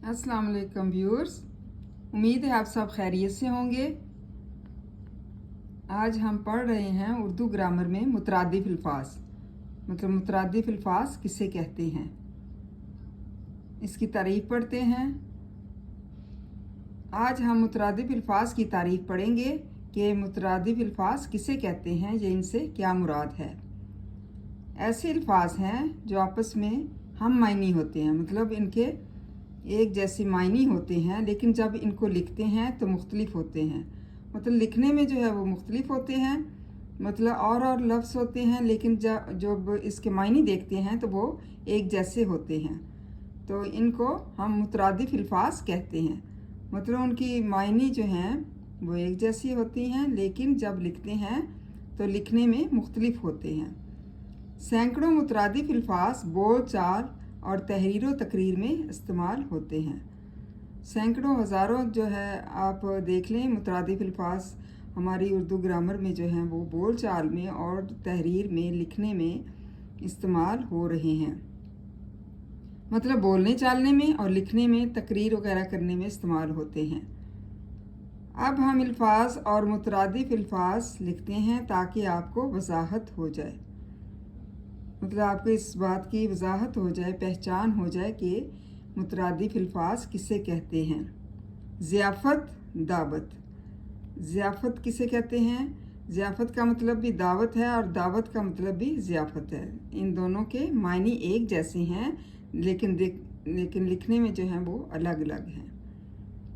अस्सलाम वालेकुम व्यूअर्स, उम्मीद है आप सब खैरियत से होंगे। आज हम पढ़ रहे हैं उर्दू ग्रामर में मुतरादिफ अल्फाज, मतलब मुतरादिफ अल्फाज किसे कहते हैं, इसकी तारीफ पढ़ते हैं। आज हम मुतरादिफ अल्फाज की तारीफ पढ़ेंगे कि मुतरादिफ अल्फाज किसे कहते हैं, ये इनसे क्या मुराद है। ऐसे अल्फाज हैं जो आपस में हम मायनी होते हैं, मतलब इनके एक जैसे मायनी होते हैं, लेकिन जब इनको लिखते हैं तो मुख्तलिफ होते हैं। मतलब लिखने में जो है वो मुख्तलिफ होते हैं, मतलब और लफ्ज़ होते हैं, लेकिन जब इसके मायनी देखते हैं तो वो एक जैसे होते हैं। तो इनको हम मुतरादिफ अल्फाज कहते हैं। मतलब उनकी मायनी जो हैं वो एक जैसी होती हैं, लेकिन जब लिखते हैं तो लिखने में मुख्तलिफ होते हैं। सैकड़ों मुतरादिफ अल्फाज बोल चाल और तहरीर व तकरीर में इस्तेमाल होते हैं। सैकड़ों हज़ारों जो है आप देख लें मुतरादिफ अल्फाज हमारी उर्दू ग्रामर में जो हैं वो बोल चाल में और तहरीर में लिखने में इस्तेमाल हो रहे हैं। मतलब बोलने चालने में और लिखने में, तकरीर वगैरह करने में इस्तेमाल होते हैं। अब हम अल्फाज और मुतरादिफ अल्फाज लिखते हैं ताकि आपको वजाहत हो जाए, मतलब आपको इस बात की वजाहत हो जाए, पहचान हो जाए कि मुतरादिफ अल्फाज किसे कहते हैं। ज़ियाफ़त, दावत। ज़ियाफ़त किसे कहते हैं? ज़ियाफ़त का मतलब भी दावत है और दावत का मतलब भी ज़ियाफ़त है। इन दोनों के मायने एक जैसे हैं, लेकिन लिखने में जो हैं वो अलग अलग हैं।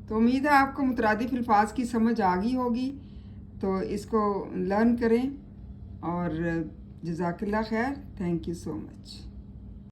तो उम्मीद है आपको मुतरादिफ अल्फाज की समझ आ गई होगी, तो इसको लर्न करें और जज़ाकल्लाह खैर। Thank you so much.